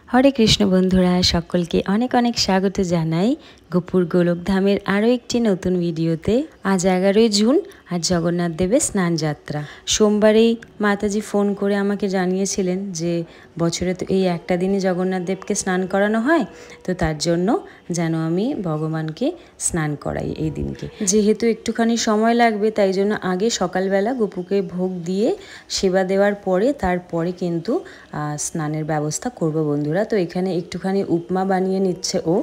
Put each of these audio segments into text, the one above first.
হরে কৃষ্ণ বন্ধুরা, সকলকে অনেক অনেক স্বাগত জানাই গোপুর গোলকধামের আরও একটি নতুন ভিডিওতে। আজ 11ই জুন, আর জগন্নাথ দেবের স্নান যাত্রা। সোমবারেই মাতাজি ফোন করে আমাকে জানিয়েছিলেন যে বছরে তো এই একটা দিনই জগন্নাথ দেবকে স্নান করানো হয়, তো তার জন্য যেন আমি ভগবানকে স্নান করাই এই দিনকে। যেহেতু একটুখানি সময় লাগবে, তাই জন্য আগে সকালবেলা গোপুকে ভোগ দিয়ে সেবা দেওয়ার পরে তারপরে কিন্তু স্নানের ব্যবস্থা করব বন্ধুরা। তো এখানে একটুখানি উপমা বানিয়ে নিচ্ছে ও,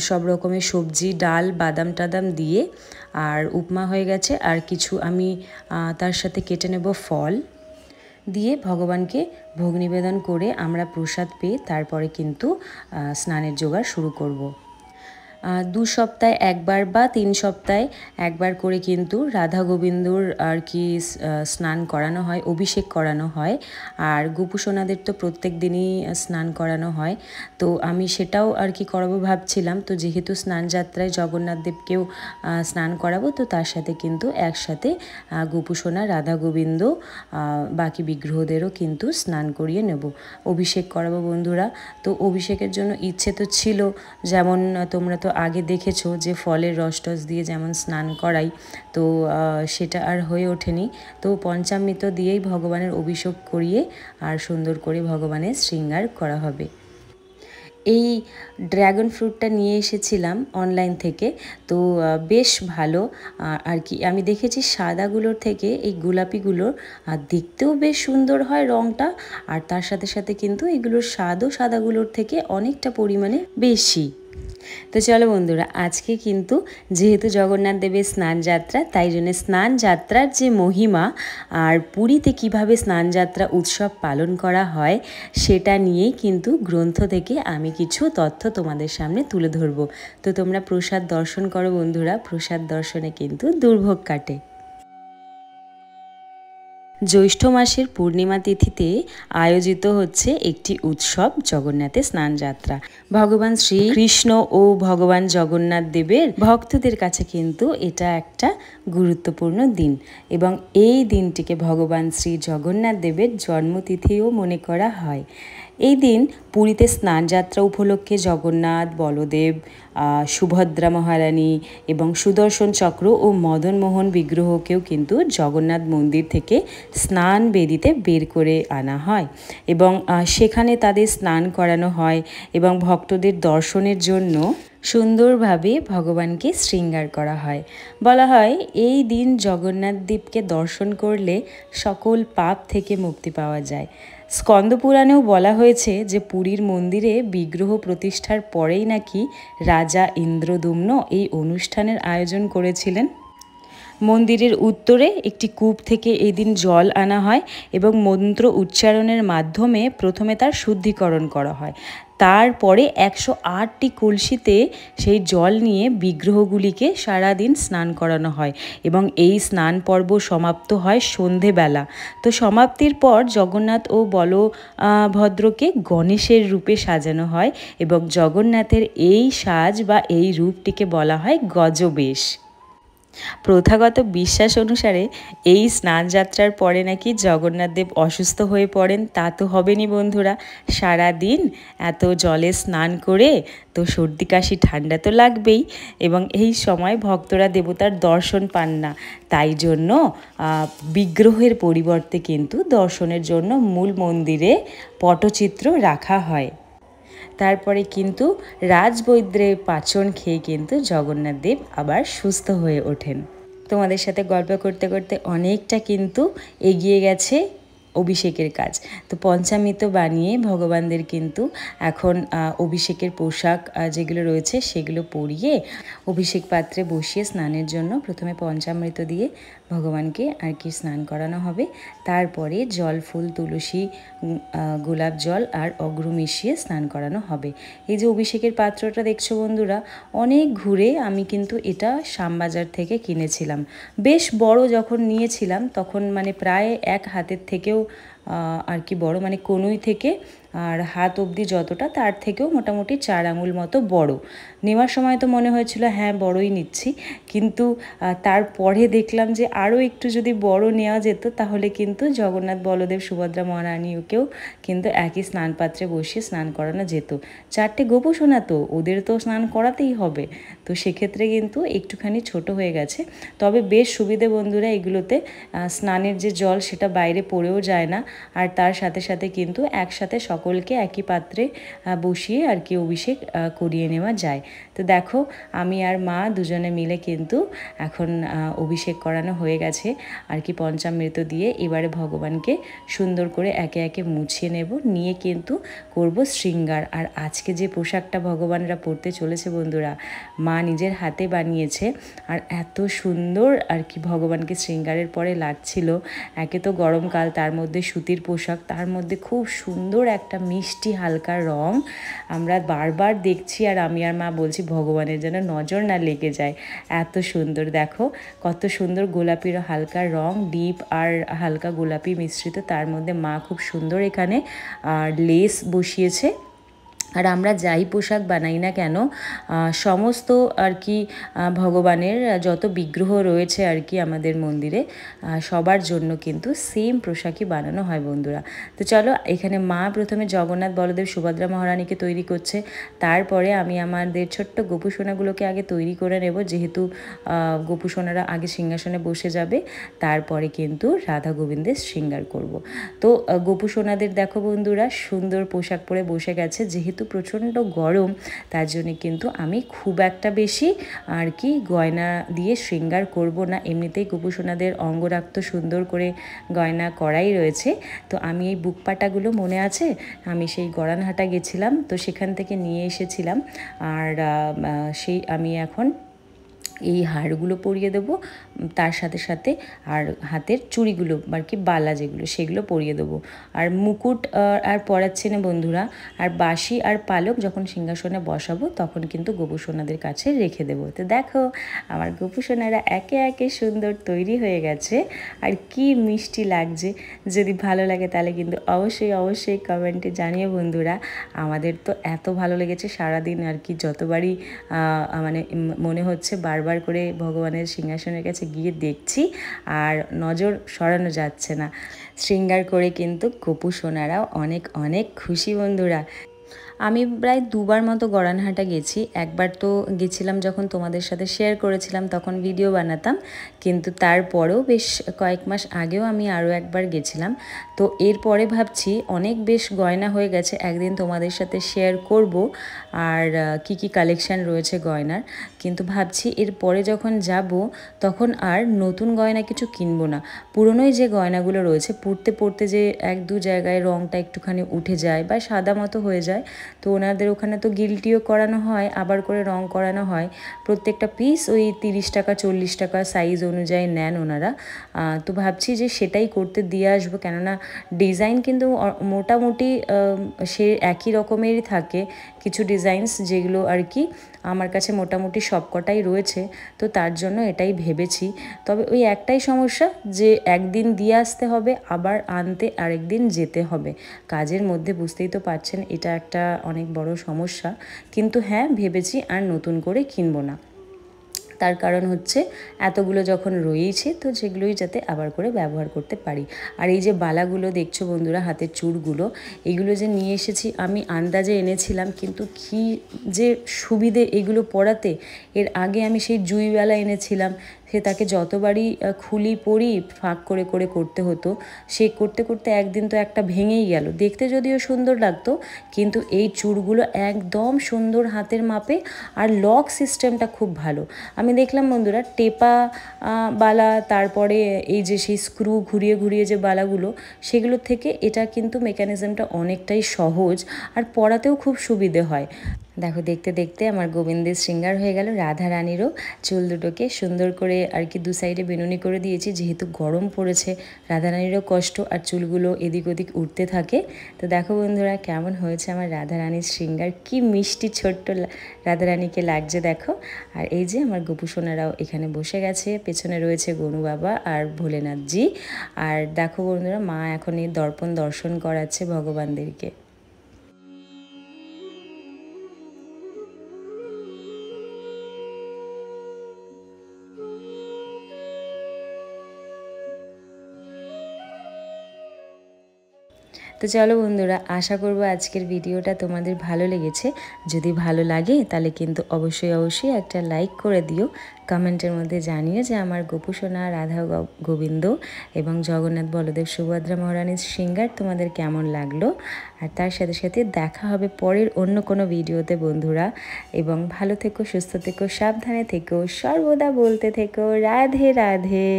সব রকমের সবজি, ডাল, বাদাম টাদাম দিয়ে। আর উপমা হয়ে গেছে, আর কিছু আমি তার সাথে কেটে নেব ফল দিয়ে ভগবানকে ভোগ নিবেদন করে আমরা প্রসাদ পেয়ে তারপরে কিন্তু স্নানের জোগাড় শুরু করব। 2 সপ্তাহে একবার বা 3 সপ্তাহে একবার করে কিন্তু রাধা গোবিন্দর আর কি স্নান করানো হয়, অভিষেক করানো হয়। আর গোপু সোনাদের তো প্রত্যেক দিনই স্নান করানো হয়, তো আমি সেটাও আর কি করাবো ভাবছিলাম। তো যেহেতু স্নান যাত্রায় জগন্নাথ দেবকেও স্নান করাবো, তো তার সাথে কিন্তু একসাথে গোপু সোনা, রাধা গোবিন্দ, বাকি বিগ্রহদেরও কিন্তু স্নান করিয়ে নেব, অভিষেক করাবো বন্ধুরা। তো অভিষেকের জন্য ইচ্ছে তো ছিল, যেমন তোমরা তো আগে দেখেছো যে ফলের রস টস দিয়ে যেমন স্নান করাই, তো সেটা আর হয়ে ওঠেনি। তো পঞ্চামৃত দিয়েই ভগবানের অভিষেক করিয়ে আর সুন্দর করে ভগবানের শৃঙ্গার করা হবে। এই ড্র্যাগন ফ্রুটটা নিয়ে এসেছিলাম অনলাইন থেকে, তো বেশ ভালো আর কি। আমি দেখেছি সাদাগুলোর থেকে এই গোলাপিগুলোর দেখতেও বেশ সুন্দর হয় রঙটা, আর তার সাথে সাথে কিন্তু এগুলোর স্বাদও সাদাগুলোর থেকে অনেকটা পরিমাণে বেশি। তো চলো বন্ধুরা, আজকে কিন্তু যেহেতু জগন্নাথ দেবের স্নান যাত্রা, তাই জন্য স্নান যাত্রার যে মহিমা আর পুরীতে কিভাবে স্নান যাত্রা উৎসব পালন করা হয় সেটা নিয়েই কিন্তু গ্রন্থ থেকে আমি কিছু তথ্য তোমাদের সামনে তুলে ধরবো। তো তোমরা প্রসাদ দর্শন করো বন্ধুরা, প্রসাদ দর্শনে কিন্তু দুর্ভোগ কাটে। জ্যৈষ্ঠ মাসের পূর্ণিমা তিথিতে আয়োজিত হচ্ছে একটি উৎসব, জগন্নাথের স্নান যাত্রা। ভগবান শ্রীকৃষ্ণ ও ভগবান জগন্নাথ দেবের ভক্তদের কাছে কিন্তু এটা একটা গুরুত্বপূর্ণ দিন, এবং এই দিনটিকে ভগবান শ্রী জগন্নাথ দেবের জন্মতিথিও মনে করা হয়। এই দিন পুরীতে স্নান যাত্রা উপলক্ষে জগন্নাথ, বলদেব, সুভদ্রা মহারানী এবং সুদর্শন চক্র ও মদনমোহন বিগ্রহকেও কিন্তু জগন্নাথ মন্দির থেকে স্নান বেদিতে বের করে আনা হয়, এবং সেখানে তাদের স্নান করানো হয় এবং ভক্তদের দর্শনের জন্য সুন্দরভাবে ভগবানকে শৃঙ্গার করা হয়। বলা হয় এই দিন জগন্নাথ দেবকে দর্শন করলে সকল পাপ থেকে মুক্তি পাওয়া যায়। স্কন্দ পুরাণেও বলা হয়েছে যে পুরীর মন্দিরে বিগ্রহ প্রতিষ্ঠার পরেই নাকি রাজা ইন্দ্রদুম্ন এই অনুষ্ঠানের আয়োজন করেছিলেন। মন্দিরের উত্তরে একটি কূপ থেকে এই দিন জল আনা হয় এবং মন্ত্র উচ্চারণের মাধ্যমে প্রথমে তার শুদ্ধিকরণ করা হয়। তারপরে 108টি কলসিতে সেই জল নিয়ে বিগ্রহগুলিকে সারাদিন স্নান করানো হয়, এবং এই স্নান পর্ব সমাপ্ত হয় সন্ধেবেলা। তো সমাপ্তির পর জগন্নাথ ও বলভদ্রকে গণেশের রূপে সাজানো হয়, এবং জগন্নাথের এই সাজ বা এই রূপটিকে বলা হয় গজবেশ। প্রথাগত বিশ্বাস অনুসারে এই স্নান যাত্রার পরে নাকি জগন্নাথ দেব অসুস্থ হয়ে পড়েন। তা তো হবেনি বন্ধুরা, সারাদিন এত জলে স্নান করে তো সর্দি কাশি ঠান্ডা তো লাগবেই, এবং এই সময় ভক্তরা দেবতার দর্শন পান না। তাই জন্য বিগ্রহের পরিবর্তে কিন্তু দর্শনের জন্য মূল মন্দিরে পটচিত্র রাখা হয়। তারপরে কিন্তু রাজবৈদ্যের পাচন খেয়ে কিন্তু জগন্নাথ দেব আবার সুস্থ হয়ে ওঠেন। তোমাদের সাথে গল্প করতে করতে অনেকটা কিন্তু এগিয়ে গেছে অভিষেকের কাজ। তো পঞ্চামৃত বানিয়ে ভগবানদের কিন্তু এখন অভিষেকের পোশাক যেগুলো রয়েছে সেগুলো পরিয়ে অভিষেক পাত্রে বসিয়ে স্নানের জন্য প্রথমে পঞ্চামৃত দিয়ে ভগবানকে আর কি স্নান করানো হবে। তারপরে জল, ফুল, তুলসী, গোলাপ জল আর অগ্র মিশিয়ে স্নান করানো হবে। এই যে অভিষেকের পাত্রটা দেখছো বন্ধুরা, অনেক ঘুরে আমি কিন্তু এটা শ্যামবাজার থেকে কিনেছিলাম। বেশ বড় যখন নিয়েছিলাম তখন মানে প্রায় এক হাতের থেকেও আর কি বড়, মানে কনুই থেকে আর হাত অবধি যতটা তার থেকেও মোটামুটি 4 আঙুল মতো বড়। নেওয়ার সময় তো মনে হয়েছিল হ্যাঁ বড়ই নিচ্ছি, কিন্তু তারপরে দেখলাম যে আরও একটু যদি বড় নেওয়া যেত তাহলে কিন্তু জগন্নাথ বলদেব সুভদ্রা মহারানীকেও কিন্তু একই স্নান পাত্রে বসিয়ে স্নান করানো যেত। 4টে গোপসোনা তো, ওদের তো স্নান করাতেই হবে, তো সেক্ষেত্রে কিন্তু একটুখানি ছোট হয়ে গেছে। তবে বেশ সুবিধে বন্ধুরা এগুলোতে, স্নানের যে জল সেটা বাইরে পড়েও যায় না, আর তার সাথে সাথে কিন্তু একসাথে সকলকে একই পাত্রে বসিয়ে আর কি অভিষেক করিয়ে নেওয়া যায়। তো দেখো আমি আর মা দুজনে মিলে কিন্তু এখন অভিষেক করানো হয়ে গেছে আর কি পঞ্চামৃত দিয়ে। এবারে ভগবানকে সুন্দর করে একে একে মুছিয়ে নেব, নিয়ে কিন্তু করব শৃঙ্গার। আর আজকে যে পোশাকটা ভগবানরা পরতে চলেছে বন্ধুরা, মা নিজের হাতে বানিয়েছে, আর এত সুন্দর আর কি ভগবানকে শৃঙ্গারের পরে লাগছিল। একে তো গরমকাল, তার মধ্যে সুতির পোশাক, তার মধ্যে খুব সুন্দর একটা মিষ্টি হালকা রং। আমরা বারবার দেখছি আর আমি আর মা বলছি ভগবানের যেন নজর না লেগে যায়, এত সুন্দর। দেখো কত সুন্দর গোলাপির হালকা রং, ডিপ আর হালকা গোলাপি মিশ্রিত, তার মধ্যে মা খুব সুন্দর এখানে লেস বসিয়েছে। আর আমরা যাই পোশাক বানাই না কেন, সমস্ত আর কি ভগবানের যত বিগ্রহ রয়েছে আর কি আমাদের মন্দিরে, সবার জন্য কিন্তু সেম পোশাকই বানানো হয় বন্ধুরা। তো চলো, এখানে মা প্রথমে জগন্নাথ বলদেব সুভদ্রা মহারানীকে তৈরি করছে, তারপরে আমি আমাদের ছোট্ট গোপুসোনাগুলোকে আগে তৈরি করে নেব, যেহেতু গোপুসোনারা আগে সিংহাসনে বসে যাবে, তারপরে কিন্তু রাধা গোবিন্দের শৃঙ্গার করব। তো গোপুসোনাদের দেখো বন্ধুরা সুন্দর পোশাক পরে বসে গেছে। যেহেতু প্রচণ্ড গরম, তার জন্য কিন্তু আমি খুব একটা বেশি আর কি গয়না দিয়ে শৃঙ্গার করব না। এমনিতেই গোপুসোনাদের অঙ্গরাগ তো সুন্দর করে গয়না করাই রয়েছে। তো আমি এই বুকপাটাগুলো মনে আছে, আমি সেই গড়ানহাটা গেছিলাম, তো সেখান থেকে নিয়ে এসেছিলাম। আর সেই আমি এখন এই হারগুলো পরিয়ে দেবো, তার সাথে সাথে আর হাতের চুড়িগুলো আর কি বালা যেগুলো সেগুলো পরিয়ে দেবো। আর মুকুট আর পরাচ্ছি না বন্ধুরা। আর বাঁশি আর পালক যখন সিংহাসনে বসাবো তখন কিন্তু গোপুসোনাদের কাছে রেখে দেবো। তো দেখো আমার গোপুসোনারা একে একে সুন্দর তৈরি হয়ে গেছে, আর কি মিষ্টি লাগছে। যদি ভালো লাগে তাহলে কিন্তু অবশ্যই অবশ্যই কমেন্টে জানিও বন্ধুরা। আমাদের তো এত ভালো লেগেছে, সারাদিন আর কি যতবারই মানে মনে হচ্ছে বারবার করে ভগবানের সিংহাসনের কাছে গিয়ে দেখছি, আর নজর সরানো যাচ্ছে না। শৃঙ্গার করে কিন্তু গোপুসোনারাও অনেক অনেক খুশি বন্ধুরা। আমি প্রায় 2বার মতো গড়ানহাটা গেছি। একবার তো গেছিলাম যখন তোমাদের সাথে শেয়ার করেছিলাম, তখন ভিডিও বানাতাম, কিন্তু তারপরেও বেশ কয়েক মাস আগেও আমি আরও একবার গেছিলাম। তো এরপরে ভাবছি অনেক বেশ গয়না হয়ে গেছে, একদিন তোমাদের সাথে শেয়ার করব আর কি কি কালেকশান রয়েছে গয়নার। কিন্তু ভাবছি এরপরে যখন যাব তখন আর নতুন গয়না কিছু কিনবো না, পুরনোই যে গয়নাগুলো রয়েছে পরতে পরতে যে 1-2 জায়গায় রঙটা একটুখানি উঠে যায় বা সাদা মতো হয়ে যায়, তো ওনাদের ওখানে তো গিল্টিও করানো হয়, আবার করে রং করানো হয়। প্রত্যেকটা পিস ওই 30 টাকা 40 টাকা সাইজ অনুযায়ী নেন ওনারা। তো ভাবছি যে সেটাই করতে দিয়ে আসবো, কেননা ডিজাইন কিন্তু মোটামুটি সে একই রকমেরই থাকে। কিছু ডিজাইনস যেগুলো আর কি আমার কাছে মোটামুটি সবকটাই রয়েছে, তো তার জন্য এটাই ভেবেছি। তবে ওই একটাই সমস্যা যে একদিন দিয়ে আসতে হবে, আবার আনতে আরেকদিন যেতে হবে। কাজের মধ্যে বুঝতেই তো পারছেন এটা একটা অনেক বড় সমস্যা। কিন্তু হ্যাঁ ভেবেছি আর নতুন করে কিনবো না। তার কারণ হচ্ছে এতগুলো যখন রয়েছে তো সেগুলোই যাতে আবার করে ব্যবহার করতে পারি। আর এই যে বালাগুলো দেখছো বন্ধুরা, হাতের চূড়গুলো, এগুলো যে নিয়ে এসেছি আমি আন্দাজে এনেছিলাম, কিন্তু কী যে সুবিধে এগুলো পরাতে। এর আগে আমি সেই জুইবালা এনেছিলাম, সে তাকে যতবারই খুলি পরি ফাঁক করে করে করতে হতো। সে করতে করতে একদিন তো একটা ভেঙেই গেল, দেখতে যদিও সুন্দর লাগতো, কিন্তু এই চূড়গুলো একদম সুন্দর হাতের মাপে, আর লক সিস্টেমটা খুব ভালো। আমি দেখলাম বন্ধুরা টেপা বালা, তারপরে এই যে সেই স্ক্রু ঘুরিয়ে ঘুরিয়ে যে বালাগুলো, সেগুলোর থেকে এটা কিন্তু মেকানিজমটা অনেকটাই সহজ, আর পরাতেও খুব সুবিধে হয়। দেখো দেখতে দেখতে আমার গোবিন্দের শৃঙ্গার হয়ে গেল। রাধা রানীরও চুল দুটোকে সুন্দর করে আর কি 2 সাইডে বেনুনি করে দিয়েছি, যেহেতু গরম পড়েছে, রাধা রানীরও কষ্ট, আর চুলগুলো এদিক ওদিক উঠতে থাকে। তো দেখো বন্ধুরা কেমন হয়েছে আমার রাধা রানীর শৃঙ্গার, কি মিষ্টি ছোট্ট রাধা রানীকে লাগছে দেখো। আর এই যে আমার গোপুসোনারাও এখানে বসে গেছে, পেছনে রয়েছে গনু বাবা আর ভোলেনাথজি। আর দেখো বন্ধুরা মা এখন এই দর্পণ দর্শন করাচ্ছে ভগবানদেরকে। তো চলো বন্ধুরা, আশা করবো আজকের ভিডিওটা তোমাদের ভালো লেগেছে। যদি ভালো লাগে তাহলে কিন্তু অবশ্যই একটা লাইক করে দিও। কমেন্টের মধ্যে জানিও যে আমার গোপুসোনা, রাধা গোবিন্দ এবং জগন্নাথ বলদেব সুভদ্রা মহারানীর সিঙ্গার তোমাদের কেমন লাগলো। আর তার সাথে সাথে দেখা হবে পরের অন্য কোনো ভিডিওতে বন্ধুরা। এবং ভালো থেকো, সুস্থ থেকো, সাবধানে থেকো, সর্বদা বলতে থেকো রাধে রাধে।